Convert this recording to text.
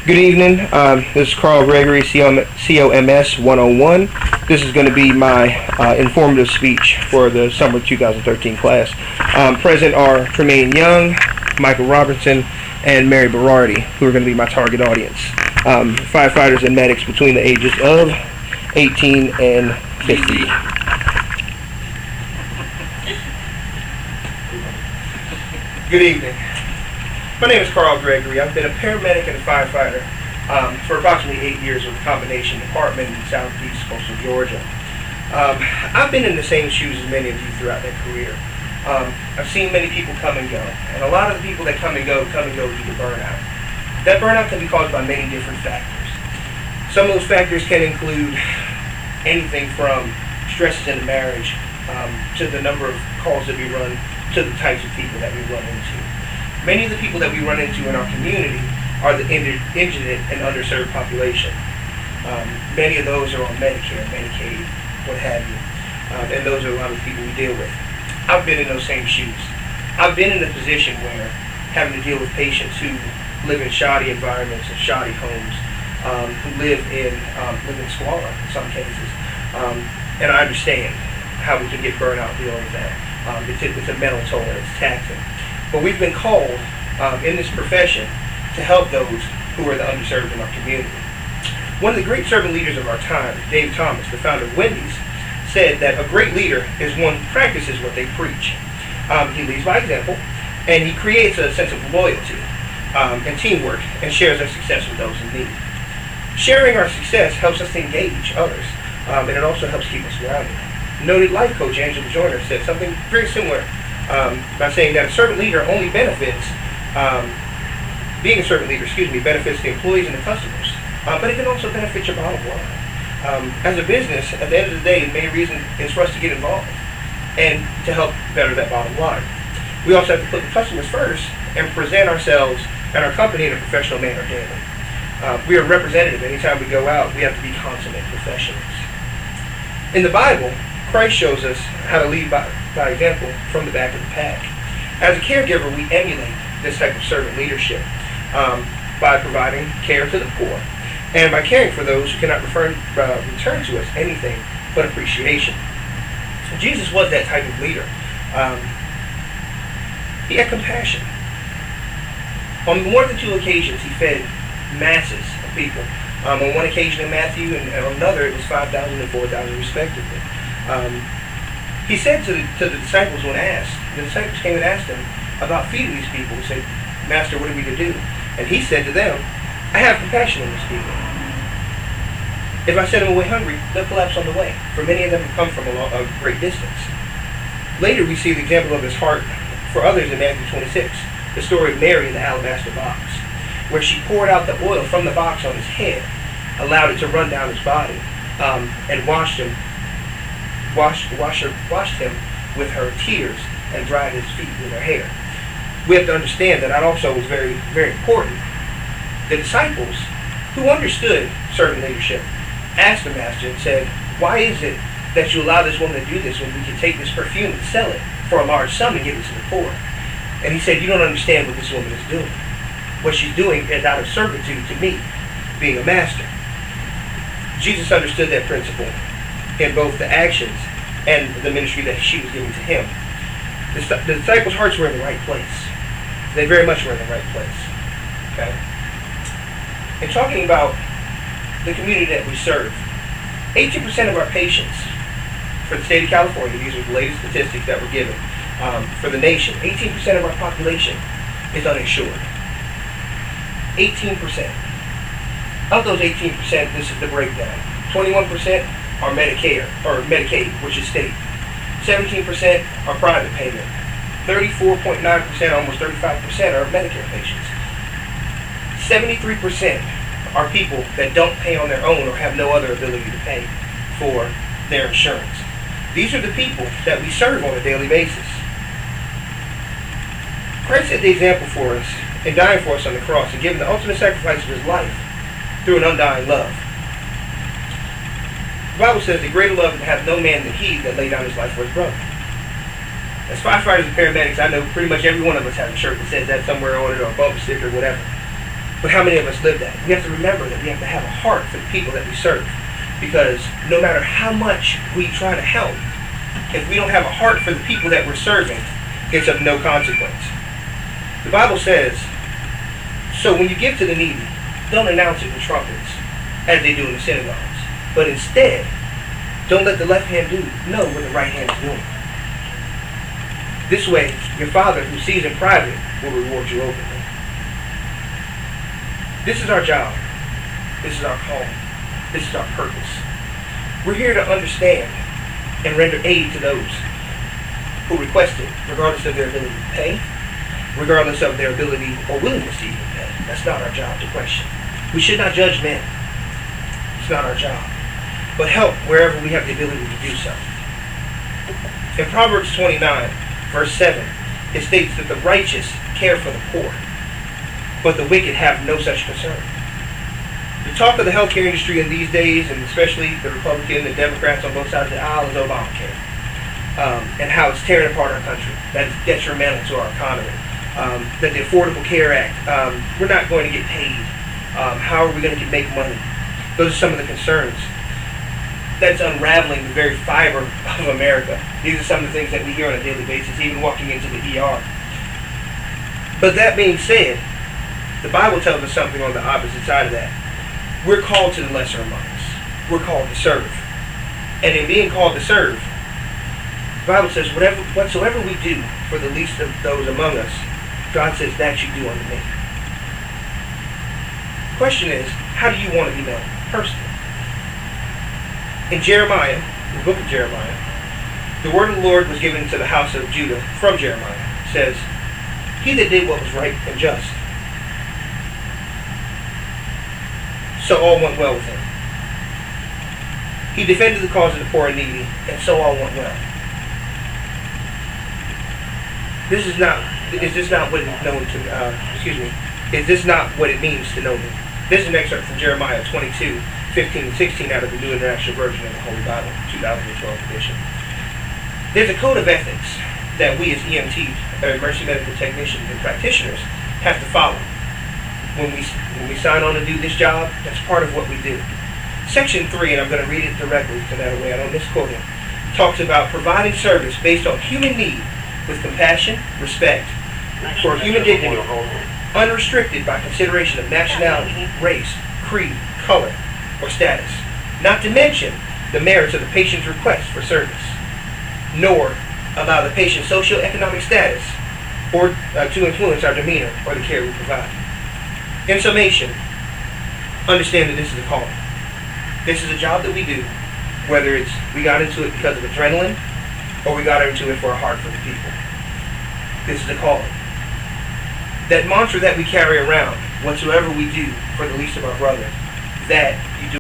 Good evening. This is Gregory, COMS101. This is going to be my informative speech for the summer 2013 class. Present are Tremaine Young, Michael Robertson, and Mary Berardi, who are going to be my target audience. Firefighters and medics between the ages of 18 and 50. Good evening. My name is Gregory. I've been a paramedic and a firefighter for approximately 8 years with a combination department in southeast coastal Georgia. I've been in the same shoes as many of you throughout that career. I've seen many people come and go, and a lot of the people that come and go due to burnout. That burnout can be caused by many different factors. Some of those factors can include anything from stresses in the marriage to the number of calls that we run to the types of people that we run into. Many of the people that we run into in our community are the indigent and underserved population. Many of those are on Medicare, Medicaid, what have you, and those are a lot of the people we deal with. I've been in those same shoes. I've been in a position where having to deal with patients who live in shoddy environments and shoddy homes, who live in squalor in some cases, and I understand how we can get burnt out dealing with that. It's a mental toll and it's taxing. But we've been called in this profession to help those who are the underserved in our community. One of the great servant leaders of our time, Dave Thomas, the founder of Wendy's, said that a great leader is one who practices what they preach. He leads by example, and he creates a sense of loyalty and teamwork and shares our success with those in need. Sharing our success helps us to engage others, and it also helps keep us grounded. Noted life coach Angela Joyner said something very similar by saying that a servant leader only benefits, being a servant leader, benefits the employees and the customers, but it can also benefit your bottom line. As a business, at the end of the day, the main reason is for us to get involved and to help better that bottom line. We also have to put the customers first and present ourselves and our company in a professional manner daily. We are representative. Anytime we go out, we have to be consummate professionals. In the Bible, Christ shows us how to lead by example from the back of the pack. As a caregiver, we emulate this type of servant leadership by providing care to the poor and by caring for those who cannot return to us anything but appreciation. Jesus was that type of leader. He had compassion. On more than 2 occasions, he fed masses of people. On one occasion in Matthew, and on another it was 5,000 and 4,000 respectively. He said to the disciples when asked, the disciples came and asked him about feeding these people. He said, "Master, what are we to do?" And he said to them, "I have compassion on these people. If I send them away hungry, they'll collapse on the way, for many of them have come from a great distance." Later we see the example of his heart for others in Matthew 26, the story of Mary in the alabaster box, where she poured out the oil from the box on his head, allowed it to run down his body, and washed him with her tears and dried his feet with her hair. We have to understand that also was very, very important. The disciples, who understood servant leadership, asked the master and said, "Why is it that you allow this woman to do this when we can take this perfume and sell it for a large sum and give it to the poor?" And he said, "You don't understand what this woman is doing. What she's doing is out of servitude to me, being a master." Jesus understood that principle in both the actions and the ministry that she was giving to him. The disciples' hearts were in the right place. They very much were in the right place. Okay? In talking about the community that we serve, 18% of our patients for the state of California, these are the latest statistics that were given for the nation, 18% of our population is uninsured. 18%. Of those 18%, this is the breakdown. 21% are Medicare, or Medicaid, which is state. 17% are private payment. 34.9%, almost 35% are Medicare patients. 73% are people that don't pay on their own or have no other ability to pay for their insurance. These are the people that we serve on a daily basis. Christ set the example for us in dying for us on the cross and giving the ultimate sacrifice of his life through an undying love. The Bible says that greater love can have no man than he that laid down his life for his brother. As firefighters and paramedics, I know pretty much every one of us has a shirt that says that somewhere on it, or a bumper sticker or whatever. But how many of us live that? We have to remember that we have to have a heart for the people that we serve. Because no matter how much we try to help, if we don't have a heart for the people that we're serving, it's of no consequence. The Bible says, so when you give to the needy, don't announce it with trumpets, as they do in the synagogues. But instead, don't let the left hand know what the right hand is doing. This way, your Father, who sees in private, will reward you openly. This is our job. This is our call. This is our purpose. We're here to understand and render aid to those who request it, regardless of their ability to pay, regardless of their ability or willingness to even pay. That's not our job to question. We should not judge men. It's not our job. But help wherever we have the ability to do so. In Proverbs 29, verse 7, it states that the righteous care for the poor, but the wicked have no such concern. The talk of the healthcare industry in these days, and especially the Republican and Democrats on both sides of the aisle, is Obamacare. And how it's tearing apart our country. That is detrimental to our economy. That the Affordable Care Act, we're not going to get paid. How are we going to make money? Those are some of the concerns. That's unraveling the very fiber of America. These are some of the things that we hear on a daily basis, even walking into the ER. But that being said, the Bible tells us something on the opposite side of that. We're called to the lesser among us. We're called to serve. And in being called to serve, the Bible says, whatsoever we do for the least of those among us, God says, that you do unto me. The question is, how do you want to be known personally? In Jeremiah, the book of Jeremiah, the word of the Lord was given to the house of Judah from Jeremiah. It says, he that did what was right and just, so all went well with him. He defended the cause of the poor and needy, and so all went well. Is this not what it means to know me? This is an excerpt from Jeremiah 22, 15 and 16 out of the New International Version of the Holy Bible, 2012 edition. There's a code of ethics that we as EMTs, emergency medical technicians and practitioners, have to follow. When we sign on to do this job, that's part of what we do. Section 3, and I'm going to read it directly so that way I don't misquote it, talks about providing service based on human need with compassion, respect for human dignity, unrestricted by consideration of nationality, race, creed, color, or status, not to mention the merits of the patient's request for service, nor allow the patient's socioeconomic status or to influence our demeanor or the care we provide. In summation, understand that this is a calling. This is a job that we do, whether it's we got into it because of adrenaline or we got into it for a heart for the people. This is a calling. That mantra that we carry around, whatsoever we do for the least of our brother, that you do.